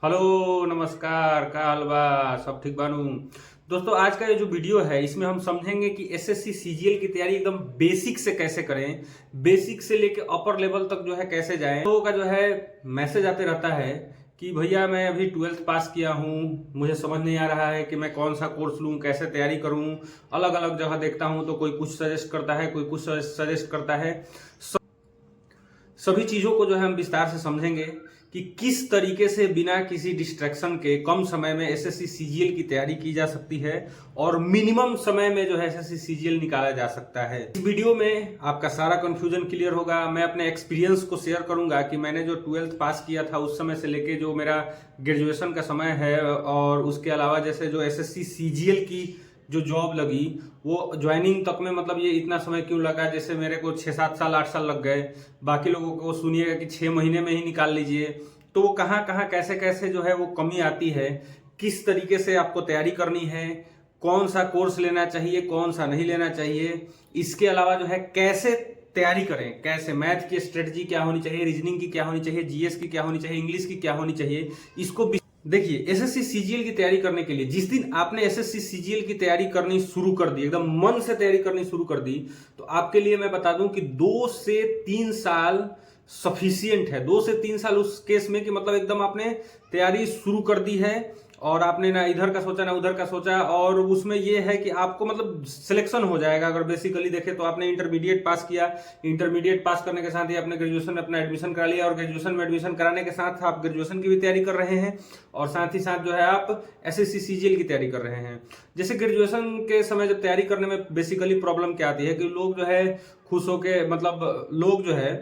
Hello नमस्कार, का हाल बा? सब ठीक बानू? दोस्तों, आज का ये जो वीडियो है इसमें हम समझेंगे कि एसएससी सीजीएल की तैयारी एकदम बेसिक से कैसे करें, बेसिक से लेके अपर लेवल तक जो है कैसे जाएं। लोगों का जो है मैसेज आते रहता है कि भैया मैं अभी 12th पास किया हूँ, मुझे समझ नहीं आ रहा है कि मैं कौन सा कोर्स लूँ, कैसे तैयारी करूँ। अलग अलग जगह देखता हूँ तो कोई कुछ सजेस्ट करता है, कोई कुछ सजेस्ट करता है। सभी चीजों को जो है हम विस्तार से समझेंगे कि किस तरीके से बिना किसी डिस्ट्रैक्शन के कम समय में एसएससी सीजीएल की तैयारी की जा सकती है और मिनिमम समय में जो है एसएससी सीजीएल निकाला जा सकता है। इस वीडियो में आपका सारा कंफ्यूजन क्लियर होगा। मैं अपने एक्सपीरियंस को शेयर करूंगा कि मैंने जो 12th पास किया था उस समय से लेके जो मेरा ग्रेजुएशन का समय है, और उसके अलावा जैसे जो एसएससी सीजीएल की जो जॉब लगी वो ज्वाइनिंग तक में, मतलब ये इतना समय क्यों लगा, जैसे मेरे को 6-7 साल 8 साल लग गए, बाकी लोगों को सुनिएगा कि 6 महीने में ही निकाल लीजिए। तो वो कहाँ कहाँ कैसे कैसे जो है वो कमी आती है, किस तरीके से आपको तैयारी करनी है, कौन सा कोर्स लेना चाहिए, कौन सा नहीं लेना चाहिए, इसके अलावा जो है कैसे तैयारी करें, कैसे मैथ की स्ट्रेटजी क्या होनी चाहिए, रीजनिंग की क्या होनी चाहिए, जीएस की क्या होनी चाहिए, इंग्लिश की क्या होनी चाहिए, इसको देखिए। एसएससी सीजीएल की तैयारी करने के लिए जिस दिन आपने एसएससी सीजीएल की तैयारी करनी शुरू कर दी, एकदम मन से तैयारी करनी शुरू कर दी, तो आपके लिए मैं बता दूं कि 2 से 3 साल सफिशियंट है। 2 से 3 साल उस केस में कि मतलब एकदम आपने तैयारी शुरू कर दी है और आपने ना इधर का सोचा ना उधर का सोचा, और उसमें यह है कि आपको मतलब सिलेक्शन हो जाएगा। अगर बेसिकली देखें तो आपने इंटरमीडिएट पास किया, इंटरमीडिएट पास करने के साथ ही आपने ग्रेजुएशन में अपना एडमिशन करा लिया, और ग्रेजुएशन में एडमिशन कराने के साथ आप ग्रेजुएशन की भी तैयारी कर रहे हैं और साथ ही साथ जो है आप एसएससी सीजीएल की तैयारी कर रहे हैं। जैसे ग्रेजुएशन के समय जब तैयारी करने में बेसिकली प्रॉब्लम क्या आती है कि लोग जो है खुश होके, मतलब लोग जो है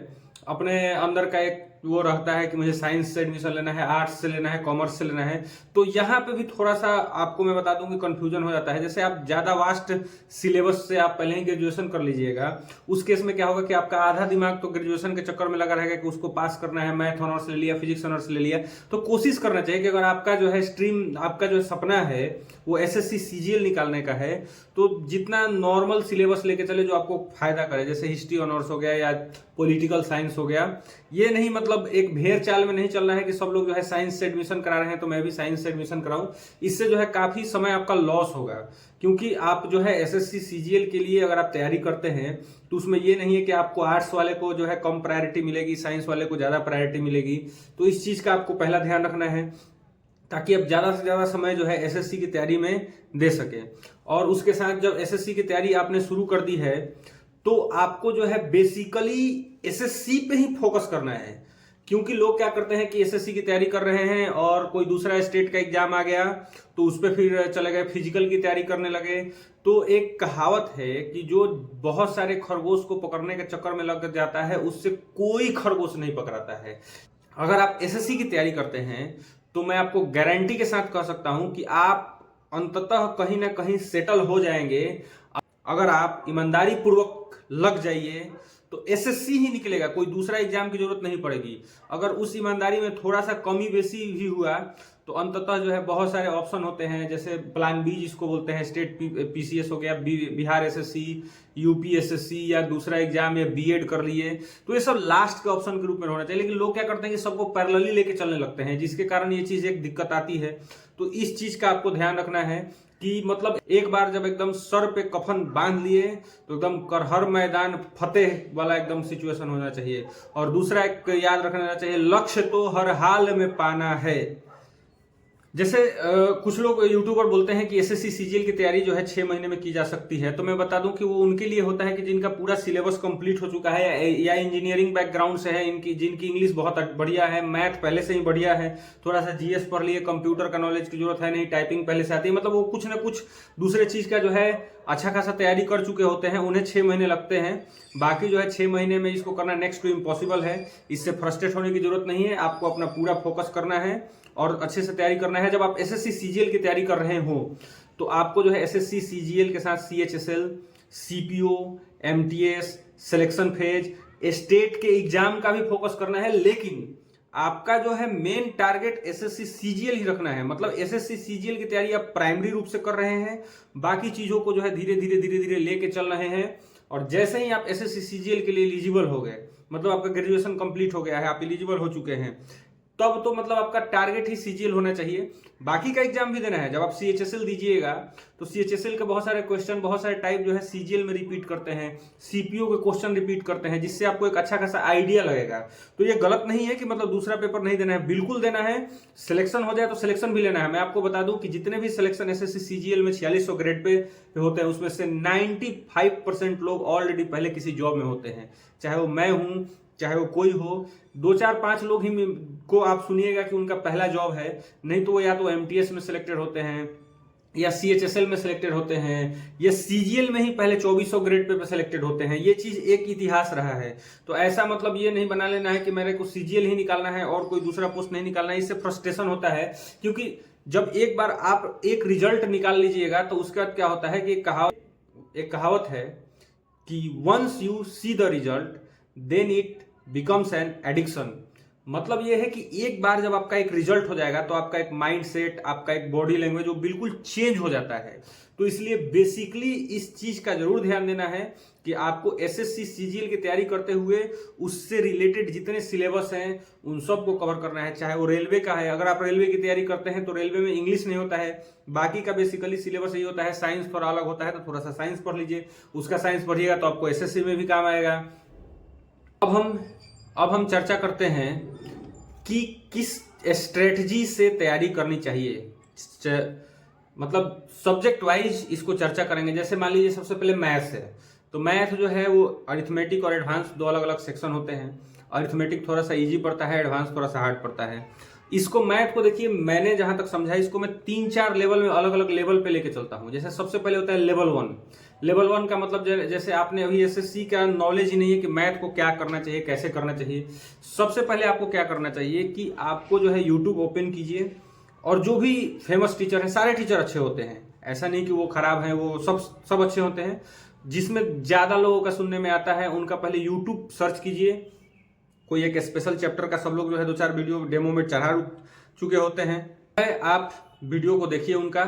अपने अंदर का एक वो रहता है कि मुझे साइंस से एडमिशन लेना है, आर्ट्स से लेना है, कॉमर्स से लेना है। तो यहाँ पे भी थोड़ा सा आपको मैं बता दूं कि कंफ्यूजन हो जाता है। जैसे आप ज्यादा वास्ट सिलेबस से आप पहले ही ग्रेजुएशन कर लीजिएगा, उस केस में क्या होगा कि आपका आधा दिमाग तो ग्रेजुएशन के चक्कर में लगा रहेगा कि उसको पास करना है। मैथ ऑनर्स ले लिया, फिजिक्स ऑनर्स ले लिया, तो कोशिश करना चाहिए कि अगर आपका जो है स्ट्रीम, आपका जो सपना है वो एसएससी सीजीएल निकालने का है, तो जितना नॉर्मल सिलेबस लेके चले जो आपको फायदा करे, जैसे हिस्ट्री ऑनर्स हो गया या पॉलिटिकल साइंस हो गया। ये नहीं मतलब एक भेड़ चाल में नहीं चलना है कि सब लोग जो है साइंस से एडमिशन करा रहे हैं तो मैं भी साइंस से एडमिशन कराऊं। इससे जो है काफी समय आपका लॉस होगा, क्योंकि आप जो है एसएससी सीजीएल के लिए अगर आप तैयारी करते हैं तो उसमें ये नहीं है कि आपको आर्ट्स वाले को जो है कम प्रायोरिटी मिलेगी, साइंस वाले को ज्यादा प्रायोरिटी मिलेगी। तो इस चीज का आपको पहला ध्यान रखना है ताकि आप ज्यादा से ज्यादा समय जो है एसएससी की तैयारी में दे सके। और उसके साथ जब एसएससी की तैयारी आपने शुरू कर दी है तो आपको जो है बेसिकली एसएससी पे ही फोकस करना है। क्योंकि लोग क्या करते हैं कि एसएससी की तैयारी कर रहे हैं और कोई दूसरा स्टेट का एग्जाम आ गया तो उस पर फिर चले गए, फिजिकल की तैयारी करने लगे। तो एक कहावत है कि जो बहुत सारे खरगोश को पकड़ने के चक्कर में लग जाता है उससे कोई खरगोश नहीं पकड़ाता है। अगर आप एसएससी की तैयारी करते हैं तो मैं आपको गारंटी के साथ कह सकता हूं कि आप अंततः कहीं ना कहीं सेटल हो जाएंगे। अगर आप ईमानदारी पूर्वक लग जाइए तो एसएससी ही निकलेगा, कोई दूसरा एग्जाम की जरूरत नहीं पड़ेगी। अगर उस ईमानदारी में थोड़ा सा कमी बेसी भी हुआ तो अंततः जो है बहुत सारे ऑप्शन होते हैं, जैसे प्लान बी जिसको बोलते हैं, स्टेट पीसीएस हो गया, बिहार एसएससी, यूपी एसएससी, या दूसरा एग्जाम, या बीएड कर लिए। तो ये सब लास्ट के ऑप्शन के रूप में होना चाहिए। लेकिन लोग क्या करते हैं कि सबको पैरेलली लेके चलने लगते हैं, जिसके कारण ये चीज एक दिक्कत आती है। तो इस चीज का आपको ध्यान रखना है कि मतलब एक बार जब एकदम सर पे कफन बांध लिए तो एकदम कर हर मैदान फतेह वाला एकदम सिचुएशन होना चाहिए। और दूसरा एक याद रखना चाहिए, लक्ष्य तो हर हाल में पाना है। जैसे कुछ लोग यूट्यूबर बोलते हैं कि एसएससी सीजीएल की तैयारी जो है 6 महीने में की जा सकती है, तो मैं बता दूं कि वो उनके लिए होता है कि जिनका पूरा सिलेबस कंप्लीट हो चुका है या इंजीनियरिंग बैकग्राउंड से है, इनकी जिनकी इंग्लिश बहुत बढ़िया है, मैथ पहले से ही बढ़िया है, थोड़ा सा जीएस पढ़ लिए, कंप्यूटर का नॉलेज की जरूरत है नहीं, टाइपिंग पहले से आती है, मतलब वो कुछ ना कुछ दूसरे चीज का जो है अच्छा खासा तैयारी कर चुके होते हैं, उन्हें 6 महीने लगते हैं। बाकी जो है 6 महीने में इसको करना नेक्स्ट टू इम्पॉसिबल है। इससे फ्रस्ट्रेट होने की जरूरत नहीं है, आपको अपना पूरा फोकस करना है और अच्छे से तैयारी करना है। जब आप एसएससी सीजीएल की तैयारी कर रहे हो तो आपको जो है एसएससी सीजीएल के साथ CHSL, CPO, MTS, selection phase, state के एग्जाम का भी फोकस करना है। लेकिन आपका जो है मेन टारगेट एसएससी सीजीएल ही रखना है। मतलब एसएससी सीजीएल की तैयारी आप प्राइमरी रूप से कर रहे हैं, बाकी चीजों को जो है धीरे धीरे लेके चल रहे हैं। और जैसे ही आप एसएससी सीजीएल के लिए एलिजिबल हो गए, मतलब आपका ग्रेजुएशन कंप्लीट हो गया है, आप एलिजिबल हो चुके हैं, तब तो मतलब आपका टारगेट ही सीजीएल होना चाहिए। बाकी का एग्जाम भी देना है, जब आप सीएचएसएल दीजिएगा तो सीएचएसएल के बहुत सारे क्वेश्चन, बहुत सारे टाइप जो है सीजीएल में रिपीट करते हैं, सीपीओ के क्वेश्चन रिपीट करते हैं, जिससे आपको एक अच्छा खासा आइडिया लगेगा। तो ये गलत नहीं है कि मतलब दूसरा पेपर नहीं देना है, बिल्कुल देना है। सिलेक्शन हो जाए तो सिलेक्शन भी लेना है। मैं आपको बता दूं कि जितने भी सिलेक्शन एसएससी सीजीएल में 4600 ग्रेड पे होते हैं, उसमें से 95% लोग ऑलरेडी पहले किसी जॉब में होते हैं, चाहे वो मैं हूं, चाहे वो कोई हो। 2-4-5 लोग ही को आप सुनिएगा कि उनका पहला जॉब है, नहीं तो वो या तो एमटीएस में सिलेक्टेड होते हैं, या सीएचएसएल में सिलेक्टेड होते हैं, या सीजीएल में ही पहले 2400 ग्रेड पे सिलेक्टेड होते हैं। ये चीज एक इतिहास रहा है। तो ऐसा मतलब ये नहीं बना लेना है कि मेरे को सीजीएल ही निकालना है और कोई दूसरा पोस्ट नहीं निकालना है। इससे फ्रस्ट्रेशन होता है, क्योंकि जब एक बार आप एक रिजल्ट निकाल लीजिएगा तो उसके बाद क्या होता है कि एक कहावत है कि once you see the result then it becomes an addiction. मतलब यह है कि एक बार जब आपका एक रिजल्ट हो जाएगा तो आपका एक माइंड सेट, आपका एक बॉडी लैंग्वेज वो बिल्कुल चेंज हो जाता है। तो इसलिए बेसिकली इस चीज का जरूर ध्यान देना है कि आपको एसएससी सीजीएल की तैयारी करते हुए उससे रिलेटेड जितने सिलेबस हैं उन सबको कवर करना है। चाहे वो रेलवे का है, अगर आप रेलवे की तैयारी करते हैं तो रेलवे में इंग्लिश नहीं होता है, बाकी का बेसिकली सिलेबस यही होता है। साइंस थोड़ा अलग होता है, तो थोड़ा सा साइंस पढ़ लीजिए, उसका साइंस पढ़िएगा तो आपको एसएससी में भी काम आएगा। अब हम चर्चा करते हैं कि किस स्ट्रेटजी से तैयारी करनी चाहिए, मतलब सब्जेक्ट वाइज इसको चर्चा करेंगे। जैसे मान लीजिए सबसे पहले मैथ्स है, तो मैथ जो है वो अरिथमेटिक और एडवांस दो अलग अलग सेक्शन होते हैं। अरिथमेटिक थोड़ा सा इजी पड़ता है, एडवांस थोड़ा सा हार्ड पड़ता है। इसको मैथ को देखिए, मैंने जहां तक समझा इसको मैं 3-4 लेवल में अलग अलग लेवल पे लेके चलता हूं। जैसे सबसे पहले होता है लेवल 1। लेवल 1 का मतलब जैसे आपने अभी एसएससी का नॉलेज ही नहीं है कि मैथ को क्या करना चाहिए, कैसे करना चाहिए। सबसे पहले आपको क्या करना चाहिए कि आपको जो है यूट्यूब ओपन कीजिए, और जो भी फेमस टीचर हैं, सारे टीचर अच्छे होते हैं, ऐसा नहीं कि वो खराब हैं, वो सब अच्छे होते हैं। जिसमें ज्यादा लोगों का सुनने में आता है उनका पहले यूट्यूब सर्च कीजिए। कोई एक स्पेशल चैप्टर का सब लोग जो है 2-4 वीडियो डेमो में चढ़ा चुके होते हैं। आप वीडियो को देखिए, उनका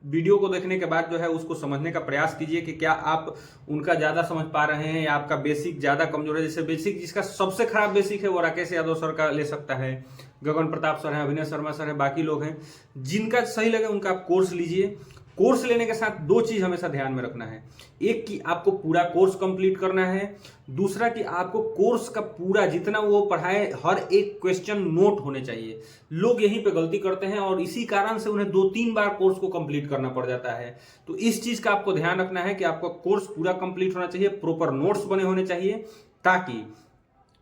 वीडियो को देखने के बाद जो है उसको समझने का प्रयास कीजिए कि क्या आप उनका ज्यादा समझ पा रहे हैं या आपका बेसिक ज्यादा कमजोर है। जैसे बेसिक जिसका सबसे खराब बेसिक है वो राकेश यादव सर का ले सकता है, गगन प्रताप सर हैं, अभिनय शर्मा सर हैं, बाकी लोग हैं। जिनका सही लगे उनका आप कोर्स लीजिए। कोर्स लेने के साथ 2 चीज हमेशा ध्यान में रखना है। एक कि आपको पूरा कोर्स कंप्लीट करना है, दूसरा कि आपको कोर्स का पूरा जितना वो पढ़ाए हर एक क्वेश्चन नोट होने चाहिए। लोग यहीं पे गलती करते हैं और इसी कारण से उन्हें 2-3 बार कोर्स को कंप्लीट करना पड़ जाता है। तो इस चीज का आपको ध्यान रखना है कि आपका कोर्स पूरा कंप्लीट होना चाहिए, प्रॉपर नोट्स बने होने चाहिए, ताकि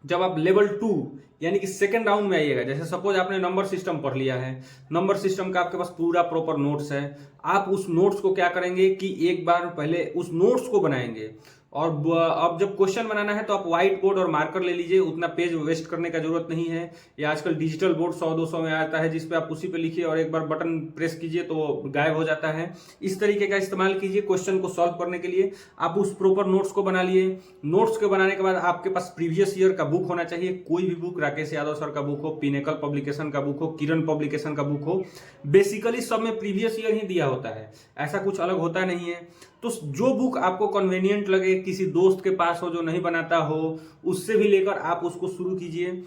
जब आप लेवल 2 यानी कि सेकंड राउंड में आइएगा, जैसे सपोज आपने नंबर सिस्टम पढ़ लिया है, नंबर सिस्टम का आपके पास पूरा प्रॉपर नोट्स है, आप उस नोट्स को क्या करेंगे कि एक बार पहले उस नोट्स को बनाएंगे। और अब जब क्वेश्चन बनाना है तो आप व्हाइट बोर्ड और मार्कर ले लीजिए, उतना पेज वेस्ट करने का जरूरत नहीं है। ये आजकल डिजिटल बोर्ड 100-200 में आता है, जिसपे आप उसी पे लिखिए और एक बार बटन प्रेस कीजिए तो गायब हो जाता है। इस तरीके का इस्तेमाल कीजिए क्वेश्चन को सॉल्व करने के लिए। आप उस प्रॉपर नोट्स को बना लिए। नोट्स को बनाने के बाद आपके पास प्रीवियस ईयर का बुक होना चाहिए, कोई भी बुक, राकेश यादव सर का बुक हो, पिनेकल पब्लिकेशन का बुक हो, किरण पब्लिकेशन का बुक हो। बेसिकली सब में प्रीवियस ईयर ही दिया होता है, ऐसा कुछ अलग होता नहीं है। तो जो बुक आपको कन्वीनियंट लगे, किसी दोस्त के पास हो जो नहीं बनाता हो, उससे भी लेकर आप उसको शुरू कीजिए,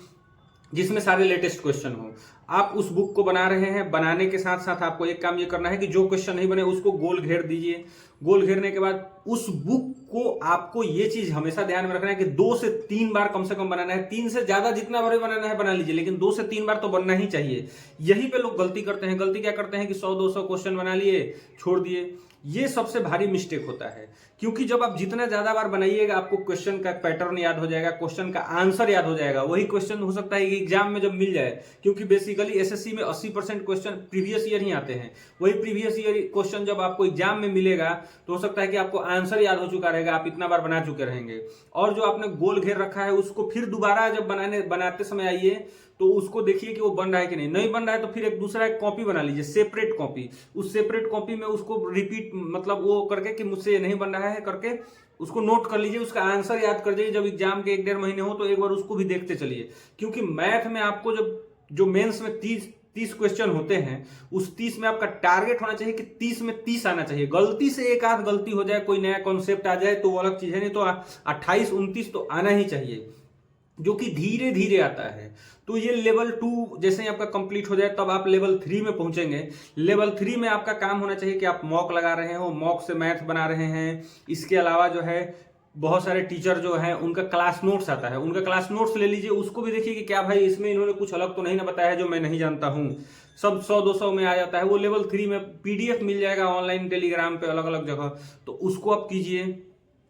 जिसमें सारे लेटेस्ट क्वेश्चन हो। आप उस बुक को बना रहे हैं, बनाने के साथ साथ आपको एक काम ये करना है कि जो क्वेश्चन नहीं बने उसको गोल घेर दीजिए। गोल घेरने के बाद उस बुक को आपको ये चीज हमेशा ध्यान में रखना है कि 2 से 3 बार कम से कम बनाना है। 3 से ज्यादा जितना बार बनाना है बना लीजिए, लेकिन 2 से 3 बार तो बनना ही चाहिए। यहीं पे लोग गलती करते हैं। गलती क्या करते हैं कि 100-200 क्वेश्चन बना लिए, छोड़ दिए। ये सबसे भारी मिस्टेक होता है, क्योंकि जब आप जितना ज्यादा बार बनाइएगा आपको क्वेश्चन का पैटर्न याद हो जाएगा, क्वेश्चन का आंसर याद हो जाएगा। वही क्वेश्चन हो सकता है कि एग्जाम में जब मिल जाए, क्योंकि बेसिकली एसएससी में 80% क्वेश्चन प्रीवियस ईयर ही आते हैं। वही प्रीवियस ईयर क्वेश्चन जब आपको एग्जाम में मिलेगा तो हो सकता है कि आपको आंसर याद हो चुका रहेगा, आप इतना बार बना चुके रहेंगे। और जो आपने गोल घेर रखा है उसको फिर दोबारा जब बनाते समय आइए तो उसको देखिए कि वो बन रहा है कि नहीं बन रहा है तो फिर एक दूसरा एक कॉपी बना लीजिए, सेपरेट कॉपी। उस सेपरेट कॉपी में उसको रिपीट मतलब वो करके कि मुझसे ये नहीं बन रहा है करके उसको नोट कर लीजिए, उसका आंसर याद कर जाइए। जब एग्जाम के 1-1.5 महीने हो तो एक बार उसको भी देखते चलिए, क्योंकि मैथ में आपको जो मेंस में 30 क्वेश्चन होते हैं, उस 30 में आपका टारगेट होना चाहिए कि 30 में 30 आना चाहिए। गलती से एक आध गलती हो जाए, कोई नया कॉन्सेप्ट आ जाए तो वो अलग चीज है, नहीं तो 28-29 तो आना ही चाहिए। जो कि धीरे धीरे आता है। तो ये लेवल 2 जैसे ही आपका कंप्लीट हो जाए तब आप लेवल 3 में पहुंचेंगे। लेवल 3 में आपका काम होना चाहिए कि आप मॉक लगा रहे हो, मॉक से मैथ बना रहे हैं। इसके अलावा जो है बहुत सारे टीचर जो हैं उनका क्लास नोट्स आता है, उनका क्लास नोट्स ले लीजिए, उसको भी देखिए कि क्या भाई इसमें इन्होंने कुछ अलग तो नहीं ना बताया है जो मैं नहीं जानता हूँ। सब 100-200 में आ जाता है। वो लेवल 3 में पीडीएफ मिल जाएगा ऑनलाइन टेलीग्राम पे अलग अलग जगह, तो उसको आप कीजिए।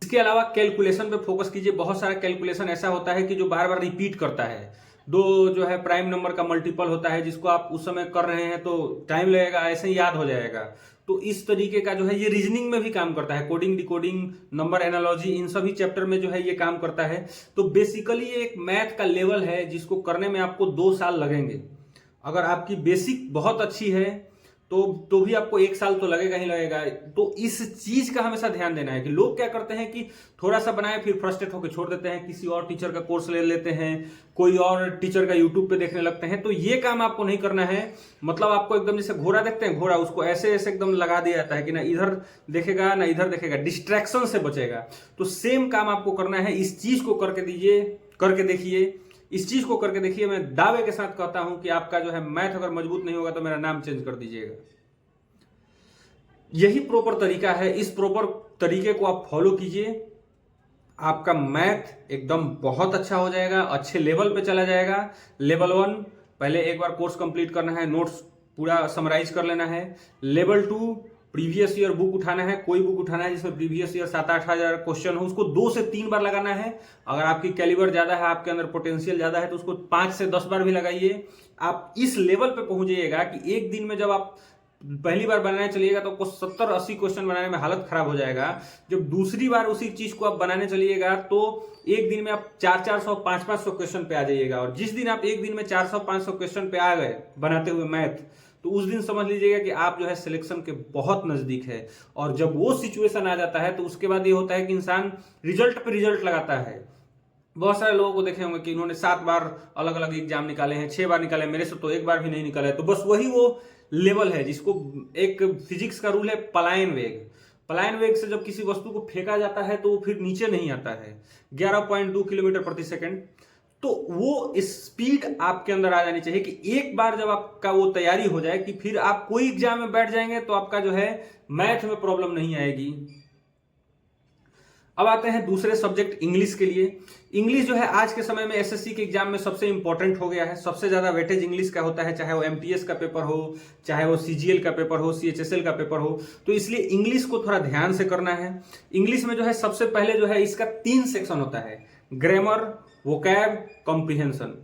इसके अलावा कैलकुलेशन पे फोकस कीजिए। बहुत सारा कैलकुलेशन ऐसा होता है कि जो बार बार रिपीट करता है। दो जो है प्राइम नंबर का मल्टीपल होता है जिसको आप उस समय कर रहे हैं तो टाइम लगेगा, ऐसे ही याद हो जाएगा। तो इस तरीके का जो है ये रीजनिंग में भी काम करता है, कोडिंग, डिकोडिंग, नंबर एनालॉजी, इन सभी चैप्टर में जो है ये काम करता है। तो बेसिकली ये एक मैथ का लेवल है जिसको करने में आपको 2 साल लगेंगे। अगर आपकी बेसिक बहुत अच्छी है तो भी आपको 1 साल तो लगेगा ही लगेगा। तो इस चीज का हमेशा ध्यान देना है कि लोग क्या करते हैं कि थोड़ा सा बनाए फिर फ्रस्ट्रेट होकर छोड़ देते हैं, किसी और टीचर का कोर्स ले लेते हैं, कोई और टीचर का यूट्यूब पे देखने लगते हैं। तो ये काम आपको नहीं करना है। मतलब आपको एकदम जैसे घोड़ा देखते हैं, घोड़ा उसको ऐसे ऐसे एकदम लगा दिया जाता है कि ना इधर देखेगा ना इधर देखेगा, डिस्ट्रैक्शन से बचेगा। तो सेम काम आपको करना है। इस चीज को करके देखिए, इस चीज को करके देखिए। मैं दावे के साथ कहता हूं कि आपका जो है मैथ अगर मजबूत नहीं होगा तो मेरा नाम चेंज कर दीजिएगा। यही प्रॉपर तरीका है। इस प्रॉपर तरीके को आप फॉलो कीजिए, आपका मैथ एकदम बहुत अच्छा हो जाएगा, अच्छे लेवल पे चला जाएगा। लेवल 1 पहले एक बार कोर्स कंप्लीट करना है, नोट्स पूरा समराइज कर लेना है। लेवल 2 प्रीवियस ईयर बुक उठाना है, कोई बुक उठाना है जिसमें प्रीवियस ईयर 7-8 हजार क्वेश्चन हो, उसको 2 से 3 बार लगाना है। अगर आपकी कैलिबर ज्यादा है, आपके अंदर पोटेंशियल ज्यादा है तो उसको 5 से 10 बार भी लगाइए। आप इस लेवल पे पहुंच जाइएगा कि एक दिन में जब आप पहली बार बनाने चलिएगा तो आपको 70-80 क्वेश्चन बनाने में हालत खराब हो जाएगा। जब दूसरी बार उसी चीज को आप बनाने चलिएगा तो एक दिन में आप 400-400, 500-500 क्वेश्चन पे आ जाइएगा। और जिस दिन आप एक दिन में 400-500 क्वेश्चन पे आ गए बनाते हुए मैथ, तो उस दिन समझ लीजिएगा कि आप जो है सिलेक्शन के बहुत नजदीक है। और जब वो सिचुएशन आ जाता है तो उसके बाद ये होता है कि इंसान रिजल्ट पे रिजल्ट लगाता है। बहुत सारे लोगों को देखे होंगे कि इन्होंने 7 बार अलग अलग एग्जाम निकाले हैं, 6 बार निकाले, मेरे से तो 1 बार भी नहीं निकाला है। तो बस वही वो लेवल है जिसको एक फिजिक्स का रूल है पलायन वेग। पलायन वेग से जब किसी वस्तु को फेंका जाता है तो वो फिर नीचे नहीं आता है 11.2 किलोमीटर प्रति सेकंड। तो वो स्पीड आपके अंदर आ जानी चाहिए कि एक बार जब आपका वो तैयारी हो जाए कि फिर आप कोई एग्जाम में बैठ जाएंगे तो आपका जो है मैथ में प्रॉब्लम नहीं आएगी। अब आते हैं दूसरे सब्जेक्ट इंग्लिश के लिए। इंग्लिश जो है आज के समय में एसएससी के एग्जाम में सबसे इंपॉर्टेंट हो गया है। सबसे ज्यादा वेटेज इंग्लिश का होता है, चाहे वो एमटीएस का पेपर हो, चाहे वो सीजीएल का पेपर हो, सीएचएसएल का पेपर हो। तो इसलिए इंग्लिश को थोड़ा ध्यान से करना है। इंग्लिश में जो है सबसे पहले जो है इसका 3 सेक्शन होता है, ग्रामर, वोकैब, कॉम्प्रिहेंशन।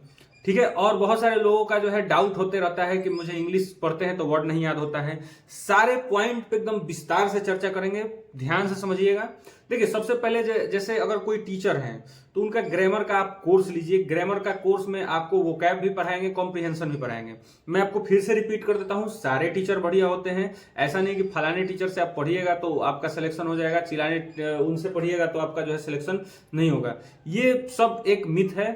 ठीक है। और बहुत सारे लोगों का जो है डाउट होते रहता है कि मुझे इंग्लिश पढ़ते हैं तो वर्ड नहीं याद होता है। सारे पॉइंट पे एकदम विस्तार से चर्चा करेंगे, ध्यान से समझिएगा। देखिए सबसे पहले जैसे अगर कोई टीचर हैं तो उनका ग्रामर का आप कोर्स लीजिए। ग्रामर का कोर्स में आपको वोकैब भी पढ़ाएंगे, कॉम्प्रिहेंशन भी पढ़ाएंगे। मैं आपको फिर से रिपीट कर देता हूं, सारे टीचर बढ़िया होते हैं। ऐसा नहीं कि फलाने टीचर से आप पढ़िएगा तो आपका सिलेक्शन हो जाएगा, चिलाने उनसे पढ़िएगा तो आपका जो है सिलेक्शन नहीं होगा। ये सब एक मिथ है।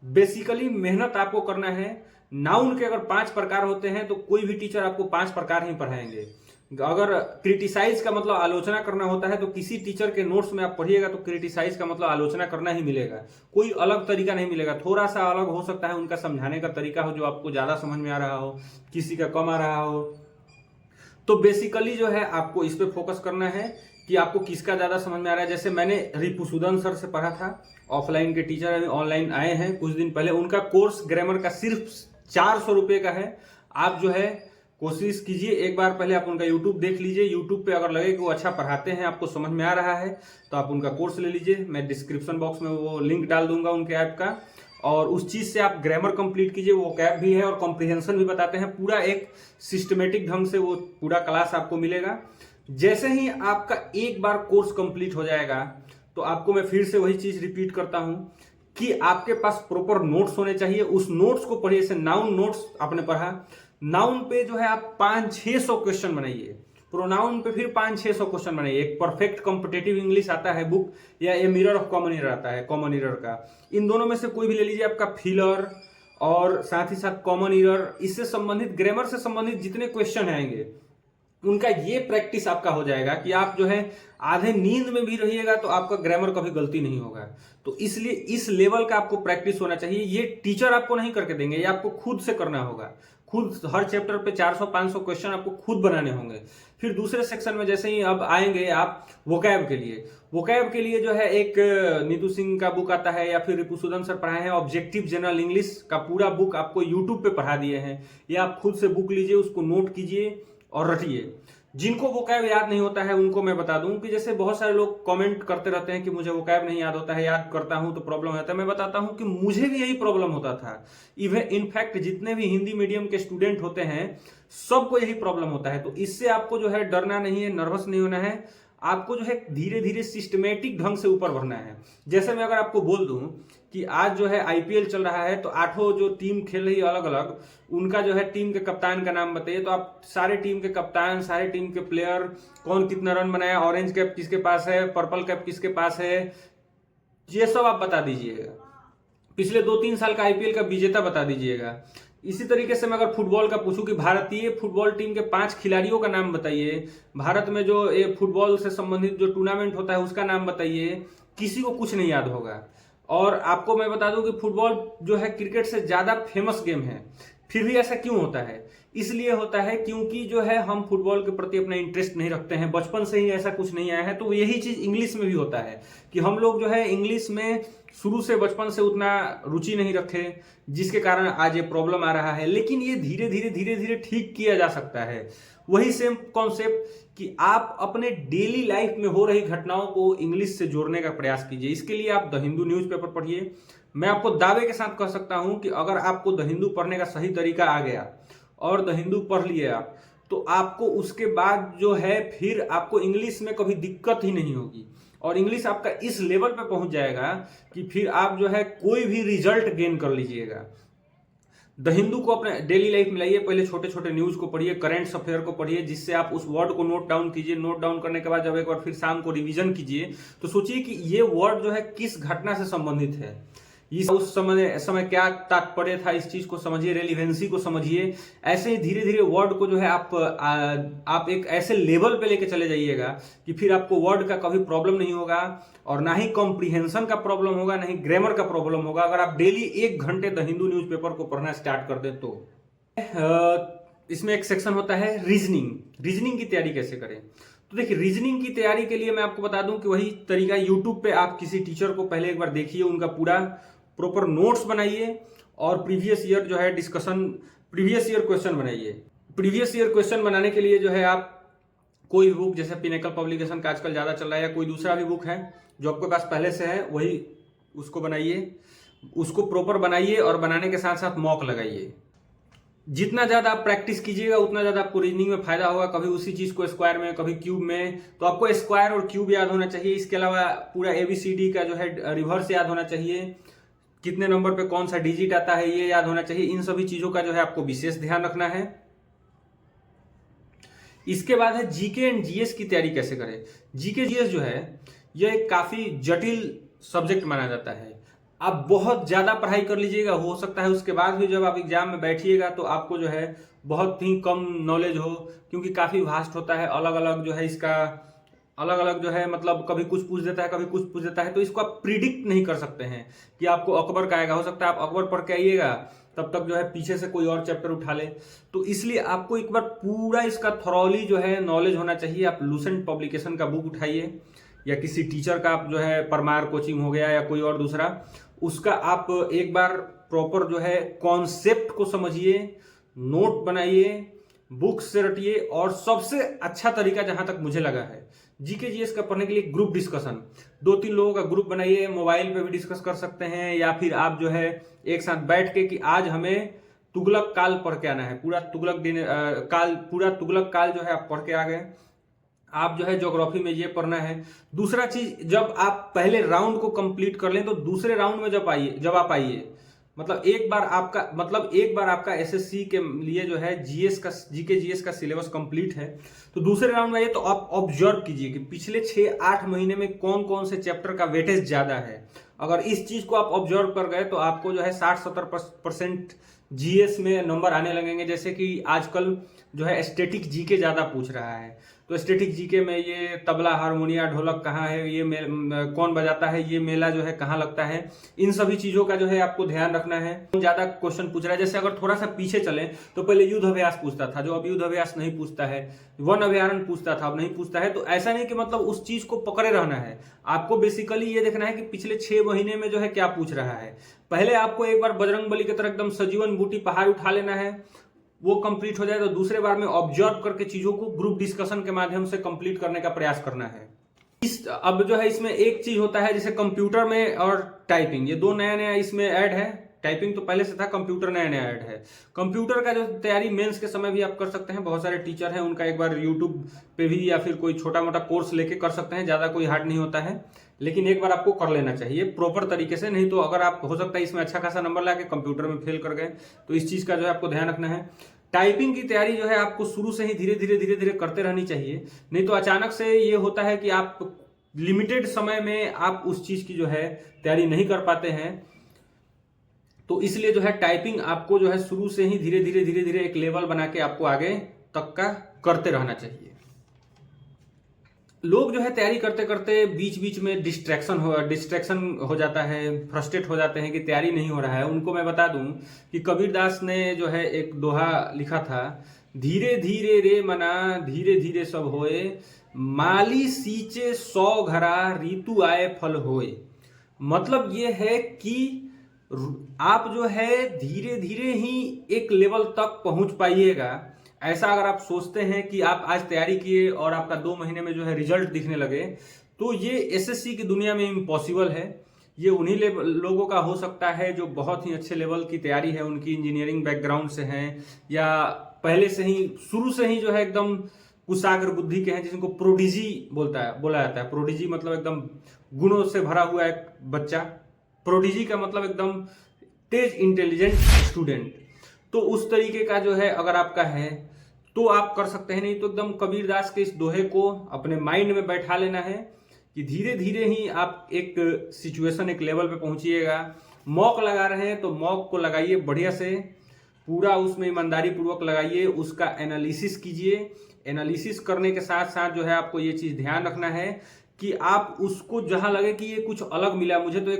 बेसिकली मेहनत आपको करना है। नाउन के अगर 5 प्रकार होते हैं तो कोई भी टीचर आपको 5 प्रकार ही पढ़ाएंगे। अगर क्रिटिसाइज का मतलब आलोचना करना होता है तो किसी टीचर के नोट्स में आप पढ़िएगा तो क्रिटिसाइज का मतलब आलोचना करना ही मिलेगा, कोई अलग तरीका नहीं मिलेगा। थोड़ा सा अलग हो सकता है उनका समझाने का तरीका हो, जो आपको ज्यादा समझ में आ रहा हो, किसी का कम आ रहा हो। तो बेसिकली जो है आपको इस पे फोकस करना है कि आपको किसका ज्यादा समझ में आ रहा है। जैसे मैंने रिपुसुदन सर से पढ़ा था, ऑफलाइन के टीचर अभी ऑनलाइन आए हैं कुछ दिन पहले। उनका कोर्स ग्रामर का सिर्फ 400 रुपये का है। आप जो है कोशिश कीजिए, एक बार पहले आप उनका यूट्यूब देख लीजिए। यूट्यूब पे अगर लगे कि वो अच्छा पढ़ाते हैं, आपको समझ में आ रहा है, तो आप उनका कोर्स ले लीजिए। मैं डिस्क्रिप्शन बॉक्स में वो लिंक डाल दूंगा उनके ऐप का, और उस चीज से आप ग्रामर कंप्लीट कीजिए। वो कैप भी है और कॉम्प्रिहेंशन भी बताते हैं। पूरा एक सिस्टमेटिक ढंग से वो पूरा क्लास आपको मिलेगा। जैसे ही आपका एक बार कोर्स कंप्लीट हो जाएगा तो आपको मैं फिर से वही चीज रिपीट करता हूं कि आपके पास प्रॉपर नोट्स होने चाहिए। उस नोट्स को पढ़िए। जैसे नाउन नोट्स आपने पढ़ा, नाउन पे जो है आप 500-600 क्वेश्चन बनाइए। प्रोनाउन पे फिर 500-600 क्वेश्चन बनाइए। एक परफेक्ट कॉम्पिटेटिव इंग्लिश आता है बुक, या a mirror of common error आता है, कॉमन ईरर का। इन दोनों में से कोई भी ले लीजिए। आपका फिलर और साथ ही साथ कॉमन ईरर, इससे संबंधित ग्रामर से संबंधित जितने क्वेश्चन आएंगे उनका ये प्रैक्टिस आपका हो जाएगा कि आप जो है आधे नींद में भी रहिएगा तो आपका ग्रामर कभी गलती नहीं होगा। तो इसलिए इस लेवल का आपको प्रैक्टिस होना चाहिए। ये टीचर आपको नहीं करके देंगे, ये आपको खुद से करना होगा। खुद हर चैप्टर पे 400-500 क्वेश्चन आपको खुद बनाने होंगे। फिर दूसरे सेक्शन में जैसे ही अब आएंगे आप वोकैब के लिए, वोकैब के लिए जो है एक नीतू सिंह का बुक आता है या फिर रिपुसुदन सर पढ़ाए हैं, ऑब्जेक्टिव जनरल इंग्लिश का पूरा बुक आपको यूट्यूब पे पढ़ा दिए हैं। या आप खुद से बुक लीजिए, उसको नोट कीजिए और रटिए। जिनको वोकैब याद नहीं होता है उनको मैं बता दूं कि जैसे बहुत सारे लोग कमेंट करते रहते हैं कि मुझे वोकैब नहीं याद होता है, याद करता हूं तो प्रॉब्लम होता है। मैं बताता हूं कि मुझे भी यही प्रॉब्लम होता था। इवन इनफैक्ट जितने भी हिंदी मीडियम के स्टूडेंट होते हैं सबको यही प्रॉब्लम होता है। तो इससे आपको जो है डरना नहीं है, नर्वस नहीं होना है। आपको जो है धीरे धीरे सिस्टमेटिक ढंग से ऊपर बढ़ना है। जैसे मैं अगर आपको बोल दूं कि आज जो है आईपीएल चल रहा है तो 8 जो टीम खेल रही है अलग अलग, उनका जो है टीम के कप्तान का नाम बताइए, तो आप सारे टीम के कप्तान, सारे टीम के प्लेयर, कौन कितना रन बनाया, ऑरेंज कैप किसके पास है, पर्पल कैप किसके पास है, ये सब आप बता दीजिएगा। पिछले 2-3 साल का आईपीएल का विजेता बता दीजिएगा। इसी तरीके से मैं अगर फुटबॉल का पूछूं कि भारतीय फुटबॉल टीम के 5 खिलाड़ियों का नाम बताइए, भारत में जो ये फुटबॉल से संबंधित जो टूर्नामेंट होता है उसका नाम बताइए, किसी को कुछ नहीं याद होगा। और आपको मैं बता दूं कि फुटबॉल जो है क्रिकेट से ज्यादा फेमस गेम है। फिर भी ऐसा क्यों होता है? इसलिए होता है क्योंकि जो है हम फुटबॉल के प्रति अपना इंटरेस्ट नहीं रखते हैं, बचपन से ही ऐसा कुछ नहीं आया है। तो यही चीज इंग्लिश में भी होता है कि हम लोग जो है इंग्लिश में शुरू से बचपन से उतना रुचि नहीं रखे, जिसके कारण आज ये प्रॉब्लम आ रहा है। लेकिन ये धीरे धीरे ठीक किया जा सकता है। वही सेम कॉन्सेप्ट कि आप अपने डेली लाइफ में हो रही घटनाओं को इंग्लिश से जोड़ने का प्रयास कीजिए। इसके लिए आप द हिंदू न्यूज़पेपर पढ़िए। मैं आपको दावे के साथ कह सकता हूं कि अगर आपको द हिंदू पढ़ने का सही तरीका आ गया और द हिंदू पढ़ लिए आप, तो आपको उसके बाद जो है फिर आपको इंग्लिश में कभी दिक्कत ही नहीं होगी। और इंग्लिश आपका इस लेवल पे पहुंच जाएगा कि फिर आप जो है कोई भी रिजल्ट गेन कर लीजिएगा। द हिंदू को अपने डेली लाइफ में लाइए। पहले छोटे छोटे न्यूज को पढ़िए, करंट अफेयर को पढ़िए, जिससे आप उस वर्ड को नोट डाउन कीजिए। नोट डाउन करने के बाद जब एक बार फिर शाम को रिवीजन कीजिए तो सोचिए कि ये वर्ड जो है किस घटना से संबंधित है, इस उस समय क्या तात्पर्य था, इस चीज को समझिए, रेलिवेंसी को समझिए। ऐसे ही धीरे धीरे वर्ड को जो है आप एक ऐसे लेवल पे लेके चले जाइएगा कि फिर आपको वर्ड का कभी प्रॉब्लम नहीं होगा और ना ही कॉम्प्रिहेंशन का प्रॉब्लम होगा, ना ही ग्रामर का प्रॉब्लम होगा। अगर आप डेली 1 घंटे द हिंदू न्यूज़पेपर को पढ़ना स्टार्ट कर दें तो इसमें एक सेक्शन होता है रीजनिंग की तैयारी कैसे करें। तो देखिए, रीजनिंग की तैयारी के लिए मैं आपको बता दूं कि वही तरीका यूट्यूब पे आप किसी टीचर को पहले एक बार देखिए, उनका पूरा प्रॉपर नोट्स बनाइए और प्रीवियस ईयर जो है डिस्कशन, प्रीवियस ईयर क्वेश्चन बनाइए। प्रीवियस ईयर क्वेश्चन बनाने के लिए जो है आप कोई बुक, जैसे पिनेकल पब्लिकेशन का आजकल ज्यादा चल रहा है, या कोई दूसरा भी बुक है जो आपके पास पहले से है, वही उसको बनाइए, उसको प्रॉपर बनाइए और बनाने के साथ साथ मॉक लगाइए। जितना ज्यादा आप प्रैक्टिस कीजिएगा उतना ज्यादा आपको रीजनिंग में फायदा होगा। कभी उसी चीज को स्क्वायर में, कभी क्यूब में, तो आपको स्क्वायर और क्यूब याद होना चाहिए। इसके अलावा पूरा ABCD का जो है रिवर्स याद होना चाहिए, कितने नंबर पे कौन सा डिजिट आता है ये याद होना चाहिए। इन सभी चीजों का जो है आपको विशेष ध्यान रखना है। इसके बाद है जीके एंड जीएस की तैयारी कैसे करें। जीके जीएस जो है यह एक काफी जटिल सब्जेक्ट माना जाता है। आप बहुत ज्यादा पढ़ाई कर लीजिएगा, हो सकता है उसके बाद भी जब आप एग्जाम में बैठिएगा तो आपको जो है बहुत ही कम नॉलेज हो, क्योंकि काफी वास्ट होता है। अलग अलग जो है इसका अलग अलग जो है मतलब कभी कुछ पूछ देता है, कभी कुछ पूछ देता है। तो इसको आप प्रिडिक्ट नहीं कर सकते हैं कि आपको अकबर का आएगा। हो सकता है आप अकबर पढ़ के आइएगा, तब तक जो है पीछे से कोई और चैप्टर उठा ले। तो इसलिए आपको एक बार पूरा इसका थॉरोली जो है नॉलेज होना चाहिए। आप लूसेंट पब्लिकेशन का बुक उठाइए, या किसी टीचर का आप जो है परमार कोचिंग हो गया या कोई और दूसरा, उसका आप एक बार प्रॉपर जो है कॉन्सेप्ट को समझिए, नोट बनाइए, बुक से रटिए। और सबसे अच्छा तरीका जहां तक मुझे लगा है जीके जीएस का पढ़ने के लिए ग्रुप डिस्कशन। 2-3 लोगों का ग्रुप बनाइए, मोबाइल पे भी डिस्कस कर सकते हैं, या फिर आप जो है एक साथ बैठ के कि आज हमें तुगलक काल पढ़ के आना है, पूरा तुगलक काल जो है आप पढ़ के आ गए। आप जो है ज्योग्राफी में ये पढ़ना है। दूसरा चीज, जब आप पहले राउंड को कंप्लीट कर लें तो दूसरे राउंड में जब आप आइए, मतलब एक बार आपका एसएससी के लिए जो है जीके जीएस का सिलेबस कंप्लीट है, तो दूसरे राउंड में आइए तो आप ऑब्जर्व कीजिए कि पिछले 6-8 महीने में कौन कौन से चैप्टर का वेटेज ज्यादा है। अगर इस चीज को आप ऑब्जर्व कर गए तो आपको जो है 60-70% जीएस में नंबर आने लगेंगे, जैसे कि आजकल जो है स्टैटिक जीके ज़्यादा पूछ रहा है, तो स्टैटिक जीके में ये तबला, हारमोनिया, ढोलक कहाँ है, ये कौन बजाता है, ये मेला जो है कहाँ लगता है, इन सभी चीज़ों का जो है आपको ध्यान रखना है। ज़्यादा क्वेश्चन पूछ रहा है। जैसे अगर थोड़ा सा पीछे चलें तो पहले युद्ध अभ्यास पूछता था, जो अब युद्ध अभ्यास नहीं पूछता है, वन अभ्यारण्य पूछता था, अब नहीं पूछता है। तो ऐसा नहीं कि मतलब उस चीज़ को पकड़े रहना है, आपको बेसिकली ये देखना है कि पिछले 6 महीने में जो है क्या पूछ रहा है। पहले आपको एक बार बजरंग बली की तरह एकदम सजीवन बूटी पहाड़ उठा लेना है, वो कंप्लीट हो जाए तो दूसरे बार में ऑब्जर्व करके चीजों को ग्रुप डिस्कशन के माध्यम से कंप्लीट करने का प्रयास करना है। अब जो है इसमें एक चीज होता है जैसे कंप्यूटर में और टाइपिंग, ये दो नया नया इसमें ऐड है। टाइपिंग तो पहले से था, कंप्यूटर नया नया ऐड है। कंप्यूटर का जो तैयारी मेंस के समय भी आप कर सकते हैं, बहुत सारे टीचर हैं, उनका एक बार यूट्यूब पे भी या फिर कोई छोटा मोटा कोर्स लेके कर सकते हैं, ज्यादा कोई हार्ड नहीं होता है, लेकिन एक बार आपको कर लेना चाहिए प्रॉपर तरीके से। नहीं तो अगर आप हो सकता है इसमें अच्छा खासा नंबर लाके कंप्यूटर में फेल कर गए, तो इस चीज का जो है आपको ध्यान रखना है। टाइपिंग की तैयारी जो है आपको शुरू से ही धीरे धीरे करते रहनी चाहिए, नहीं तो अचानक से ये होता है कि आप लिमिटेड समय में आप उस चीज की जो है तैयारी नहीं कर पाते हैं। तो इसलिए जो है टाइपिंग आपको जो है शुरू से ही धीरे धीरे एक लेवल बना के आपको आगे तक का करते रहना चाहिए। लोग जो है तैयारी करते करते बीच बीच में डिस्ट्रैक्शन हो जाता है, फ्रस्ट्रेट हो जाते हैं कि तैयारी नहीं हो रहा है। उनको मैं बता दूं कि कबीरदास ने जो है एक दोहा लिखा था, धीरे धीरे रे मना धीरे धीरे सब होए, माली सींचे 100 घरा ऋतु आए फल होए। मतलब ये है कि आप जो है धीरे धीरे ही एक लेवल तक पहुंच पाइएगा। ऐसा अगर आप सोचते हैं कि आप आज तैयारी किए और आपका 2 महीने में जो है रिजल्ट दिखने लगे, तो ये एसएससी की दुनिया में इम्पॉसिबल है। ये उन्हीं लोगों का हो सकता है जो बहुत ही अच्छे लेवल की तैयारी है, उनकी इंजीनियरिंग बैकग्राउंड से हैं या पहले से ही शुरू से ही जो है एकदम कुशाग्र बुद्धि के हैं, जिनको प्रोडिजी बोला जाता है। प्रोडिजी मतलब एकदम गुणों से भरा हुआ एक बच्चा। प्रोडिजी का मतलब एकदम तेज इंटेलिजेंट स्टूडेंट। तो उस तरीके का जो है अगर आपका है तो आप कर सकते हैं। नहीं तो एकदम कबीरदास के इस दोहे को अपने माइंड में बैठा लेना है कि धीरे धीरे ही आप एक सिचुएशन, एक लेवल पे पहुंचिएगा। मॉक लगा रहे हैं तो मॉक को लगाइए बढ़िया से, पूरा उसमें ईमानदारी पूर्वक लगाइए, उसका एनालिसिस कीजिए। एनालिसिस करने के साथ साथ जो है आपको ये चीज ध्यान रखना है कि आप उसको जहां लगे कि ये कुछ अलग मिला मुझे, तो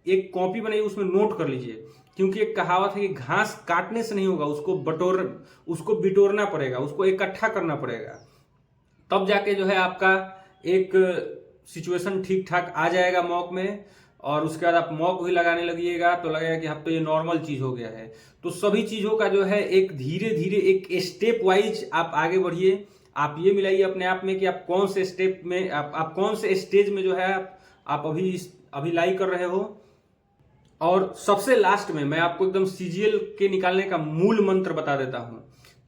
एक कॉपी बनाइए, उसमें नोट कर लीजिए। क्योंकि एक कहावत है कि घास काटने से नहीं होगा, उसको बिटोरना पड़ेगा, उसको इकट्ठा करना पड़ेगा, तब जाके जो है आपका एक सिचुएशन ठीक ठाक आ जाएगा मॉक में। और उसके बाद आप मॉक भी लगाने लगिएगा तो लगेगा कि अब तो ये नॉर्मल चीज हो गया है। तो सभी चीजों का जो है एक धीरे धीरे एक स्टेप वाइज आप आगे बढ़िए। आप ये मिलाइए अपने आप में कि आप कौन से स्टेप में, आप कौन से स्टेज में जो है आप अभी लाई कर रहे हो। और सबसे लास्ट में मैं आपको एकदम सीजीएल के निकालने का मूल मंत्र बता देता हूं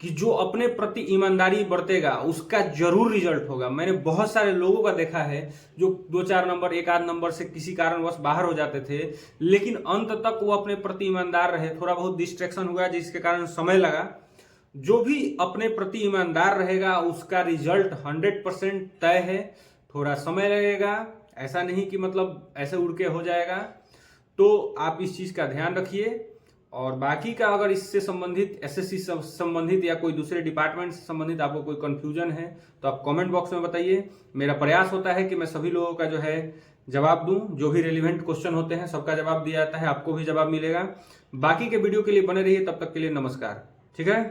कि जो अपने प्रति ईमानदारी बरतेगा उसका जरूर रिजल्ट होगा। मैंने बहुत सारे लोगों का देखा है जो 2-4 नंबर, 1-8 नंबर से किसी कारणवश बाहर हो जाते थे, लेकिन अंत तक वो अपने प्रति ईमानदार रहे। थोड़ा बहुत डिस्ट्रैक्शन हुआ जिसके कारण समय लगा। जो भी अपने प्रति ईमानदार रहेगा उसका रिजल्ट 100% तय है। थोड़ा समय लगेगा, ऐसा नहीं कि मतलब ऐसे उड़ के हो जाएगा। तो आप इस चीज का ध्यान रखिए। और बाकी का अगर इससे संबंधित, एसएससी से संबंधित या कोई दूसरे डिपार्टमेंट से संबंधित आपको कोई कंफ्यूजन है तो आप कमेंट बॉक्स में बताइए। मेरा प्रयास होता है कि मैं सभी लोगों का जो है जवाब दूं। जो भी रेलिवेंट क्वेश्चन होते हैं सबका जवाब दिया जाता है, आपको भी जवाब मिलेगा। बाकी के वीडियो के लिए बने रहिए, तब तक के लिए नमस्कार। ठीक है।